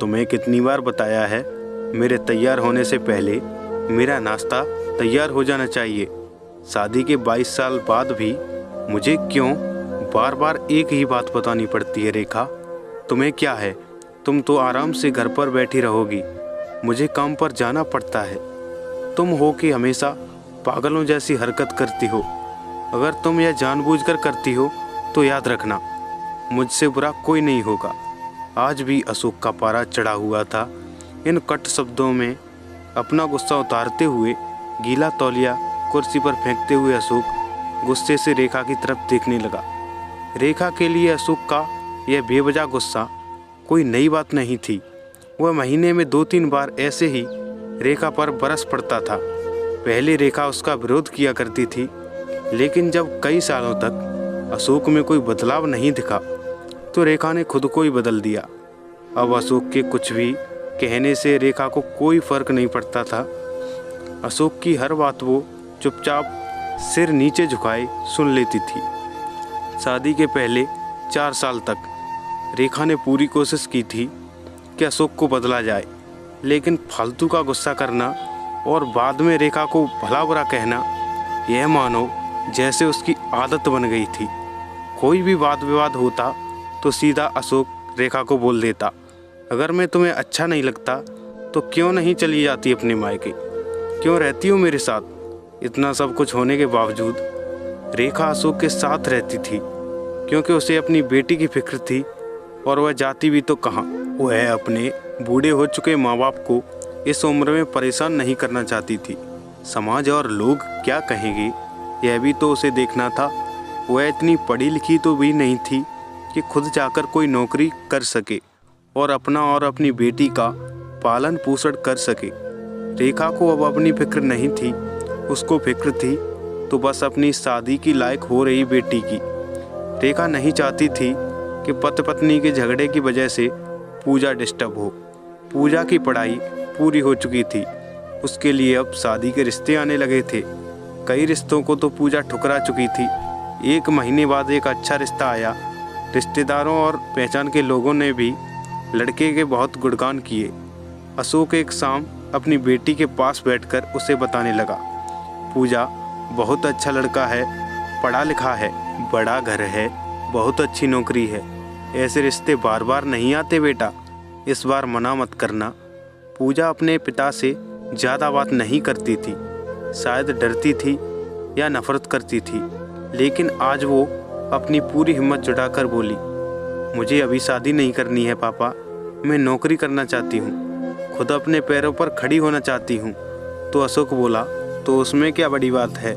तुम्हें कितनी बार बताया है, मेरे तैयार होने से पहले मेरा नाश्ता तैयार हो जाना चाहिए। शादी के 22 साल बाद भी मुझे क्यों बार बार एक ही बात बतानी पड़ती है रेखा? तुम्हें क्या है, तुम तो आराम से घर पर बैठी रहोगी, मुझे काम पर जाना पड़ता है। तुम हो कि हमेशा पागलों जैसी हरकत करती हो। अगर तुम यह जानबूझकर करती हो तो याद रखना, मुझसे बुरा कोई नहीं होगा। आज भी अशोक का पारा चढ़ा हुआ था। इन कट शब्दों में अपना गुस्सा उतारते हुए गीला तौलिया कुर्सी पर फेंकते हुए अशोक गुस्से से रेखा की तरफ देखने लगा। रेखा के लिए अशोक का यह बेवजह गुस्सा कोई नई बात नहीं थी। वह महीने में 2-3 बार ऐसे ही रेखा पर बरस पड़ता था। पहले रेखा उसका विरोध किया करती थी, लेकिन जब कई सालों तक अशोक में कोई बदलाव नहीं दिखा तो रेखा ने खुद को ही बदल दिया। अब अशोक के कुछ भी कहने से रेखा को कोई फर्क नहीं पड़ता था। अशोक की हर बात वो चुपचाप सिर नीचे झुकाए सुन लेती थी। शादी के पहले 4 साल तक रेखा ने पूरी कोशिश की थी कि अशोक को बदला जाए, लेकिन फालतू का गुस्सा करना और बाद में रेखा को भला बुरा कहना, यह मानो जैसे उसकी आदत बन गई थी। कोई भी वाद विवाद होता तो सीधा अशोक रेखा को बोल देता, अगर मैं तुम्हें अच्छा नहीं लगता तो क्यों नहीं चली जाती अपने मायके, क्यों रहती हो मेरे साथ। इतना सब कुछ होने के बावजूद रेखा अशोक के साथ रहती थी, क्योंकि उसे अपनी बेटी की फिक्र थी। और वह जाती भी तो कहाँ, वह अपने बूढ़े हो चुके माँ बाप को इस उम्र में परेशान नहीं करना चाहती थी। समाज और लोग क्या कहेंगे, यह भी तो उसे देखना था। वह इतनी पढ़ी लिखी तो भी नहीं थी कि खुद जाकर कोई नौकरी कर सके और अपना और अपनी बेटी का पालन पोषण कर सके। रेखा को अब अपनी फिक्र नहीं थी, उसको फिक्र थी तो बस अपनी शादी की लायक हो रही बेटी की। रेखा नहीं चाहती थी कि पति पत्नी के झगड़े की वजह से पूजा डिस्टर्ब हो। पूजा की पढ़ाई पूरी हो चुकी थी, उसके लिए अब शादी के रिश्ते आने लगे थे। कई रिश्तों को तो पूजा ठुकरा चुकी थी। 1 महीने बाद एक अच्छा रिश्ता आया। रिश्तेदारों और पहचान के लोगों ने भी लड़के के बहुत गुणगान किए। अशोक एक शाम अपनी बेटी के पास बैठकर उसे बताने लगा, पूजा बहुत अच्छा लड़का है, पढ़ा लिखा है, बड़ा घर है, बहुत अच्छी नौकरी है। ऐसे रिश्ते बार बार नहीं आते बेटा, इस बार मना मत करना। पूजा अपने पिता से ज़्यादा बात नहीं करती थी, शायद डरती थी या नफरत करती थी, लेकिन आज वो अपनी पूरी हिम्मत जुटाकर बोली, मुझे अभी शादी नहीं करनी है पापा, मैं नौकरी करना चाहती हूँ, खुद अपने पैरों पर खड़ी होना चाहती हूँ। तो अशोक बोला, तो उसमें क्या बड़ी बात है,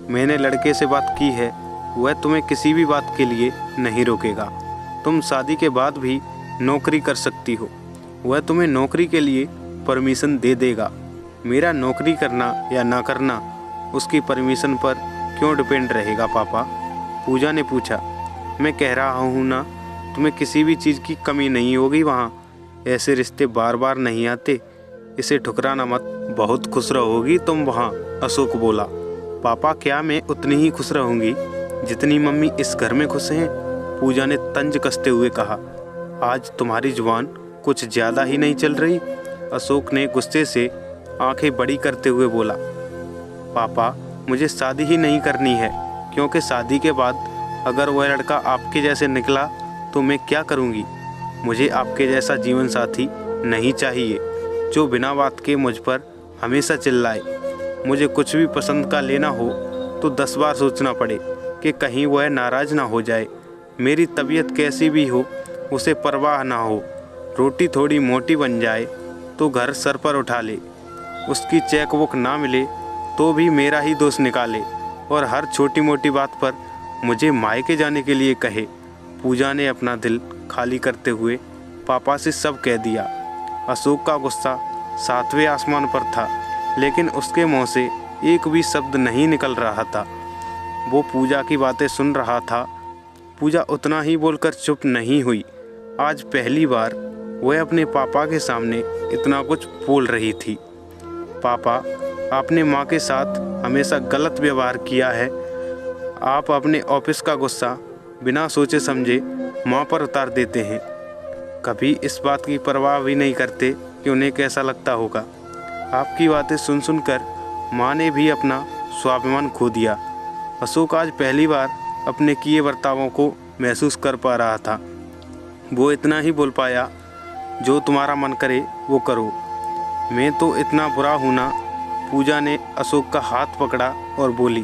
मैंने लड़के से बात की है, वह तुम्हें किसी भी बात के लिए नहीं रोकेगा। तुम शादी के बाद भी नौकरी कर सकती हो, वह तुम्हें नौकरी के लिए परमिशन दे देगा। मेरा नौकरी करना या ना करना उसकी परमिशन पर क्यों डिपेंड रहेगा पापा? पूजा ने पूछा। मैं कह रहा हूँ ना, तुम्हें किसी भी चीज़ की कमी नहीं होगी वहाँ। ऐसे रिश्ते बार बार नहीं आते, इसे ठुकराना मत, बहुत खुश रहोगी तुम वहाँ। अशोक बोला, पापा क्या मैं उतनी ही खुश रहूँगी जितनी मम्मी इस घर में खुश हैं? पूजा ने तंज कसते हुए कहा, आज तुम्हारी जुबान कुछ ज़्यादा ही नहीं चल रही? अशोक ने गुस्से से आंखें बड़ी करते हुए बोला, पापा मुझे शादी ही नहीं करनी है, क्योंकि शादी के बाद अगर वह लड़का आपके जैसे निकला तो मैं क्या करूँगी? मुझे आपके जैसा जीवन साथी नहीं चाहिए जो बिना बात के मुझ पर हमेशा चिल्लाए। मुझे कुछ भी पसंद का लेना हो तो 10 बार सोचना पड़े कि कहीं वह नाराज़ ना हो जाए। मेरी तबीयत कैसी भी हो उसे परवाह ना हो, रोटी थोड़ी मोटी बन जाए तो घर सर पर उठा ले, उसकी चेक बुक ना मिले तो भी मेरा ही दोष निकाले और हर छोटी मोटी बात पर मुझे मायके जाने के लिए कहे। पूजा ने अपना दिल खाली करते हुए पापा से सब कह दिया। अशोक का गुस्सा 7वें आसमान पर था, लेकिन उसके मुंह से एक भी शब्द नहीं निकल रहा था। वो पूजा की बातें सुन रहा था। पूजा उतना ही बोलकर चुप नहीं हुई। आज पहली बार वह अपने पापा के सामने इतना कुछ बोल रही थी। पापा, आपने माँ के साथ हमेशा गलत व्यवहार किया है। आप अपने ऑफिस का गुस्सा बिना सोचे समझे माँ पर उतार देते हैं। कभी इस बात की परवाह भी नहीं करते कि उन्हें कैसा लगता होगा। आपकी बातें सुन सुनकर माँ ने भी अपना स्वाभिमान खो दिया। अशोक आज पहली बार अपने किए बर्तावों को महसूस कर पा रहा था। वो इतना ही बोल पाया, जो तुम्हारा मन करे वो करो, मैं तो इतना बुरा हूँ ना। पूजा ने अशोक का हाथ पकड़ा और बोली,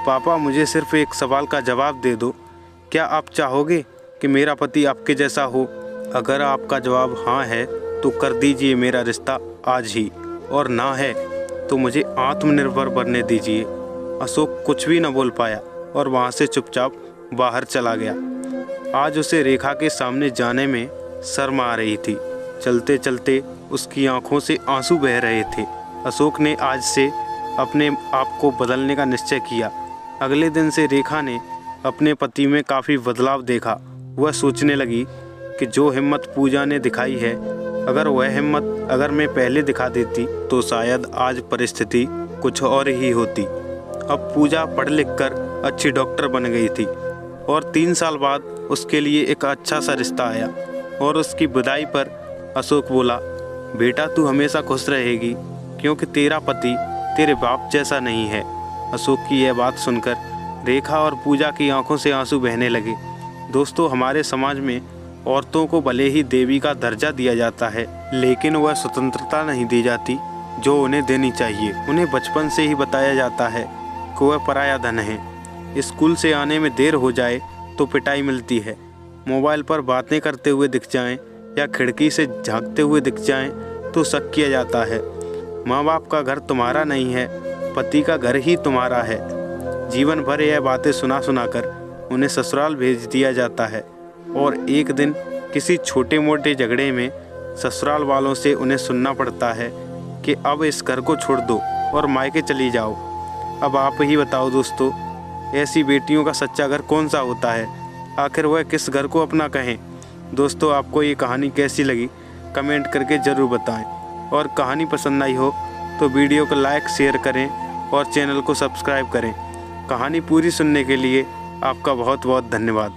पापा मुझे सिर्फ एक सवाल का जवाब दे दो, क्या आप चाहोगे कि मेरा पति आपके जैसा हो? अगर आपका जवाब हाँ है तो कर दीजिए मेरा रिश्ता आज ही, और ना है तो मुझे आत्मनिर्भर बनने दीजिए। अशोक कुछ भी न बोल पाया और वहाँ से चुपचाप बाहर चला गया। आज उसे रेखा के सामने जाने में शर्म आ रही थी। चलते चलते उसकी आंखों से आंसू बह रहे थे। अशोक ने आज से अपने आप को बदलने का निश्चय किया। अगले दिन से रेखा ने अपने पति में काफ़ी बदलाव देखा। वह सोचने लगी कि जो हिम्मत पूजा ने दिखाई है, अगर वह हिम्मत अगर मैं पहले दिखा देती तो शायद आज परिस्थिति कुछ और ही होती। अब पूजा पढ़ लिख कर अच्छी डॉक्टर बन गई थी और 3 साल बाद उसके लिए एक अच्छा सा रिश्ता आया। और उसकी विदाई पर अशोक बोला, बेटा तू हमेशा खुश रहेगी क्योंकि तेरा पति तेरे बाप जैसा नहीं है। अशोक की यह बात सुनकर रेखा और पूजा की आंखों से आंसू बहने लगे। दोस्तों, हमारे समाज में औरतों को भले ही देवी का दर्जा दिया जाता है, लेकिन वह स्वतंत्रता नहीं दी जाती जो उन्हें देनी चाहिए। उन्हें बचपन से ही बताया जाता है कि वह पराया धन है। स्कूल से आने में देर हो जाए तो पिटाई मिलती है। मोबाइल पर बातें करते हुए दिख जाएं या खिड़की से झांकते हुए दिख जाएं तो शक किया जाता है। माँ बाप का घर तुम्हारा नहीं है, पति का घर ही तुम्हारा है। जीवन भर यह बातें सुना सुनाकर उन्हें ससुराल भेज दिया जाता है और एक दिन किसी छोटे मोटे झगड़े में ससुराल वालों से उन्हें सुनना पड़ता है कि अब इस घर को छोड़ दो और मायके चली जाओ। अब आप ही बताओ दोस्तों, ऐसी बेटियों का सच्चा घर कौन सा होता है? आखिर वह किस घर को अपना कहें? दोस्तों, आपको ये कहानी कैसी लगी कमेंट करके ज़रूर बताएं, और कहानी पसंद आई हो तो वीडियो को लाइक शेयर करें और चैनल को सब्सक्राइब करें। कहानी पूरी सुनने के लिए आपका बहुत बहुत धन्यवाद।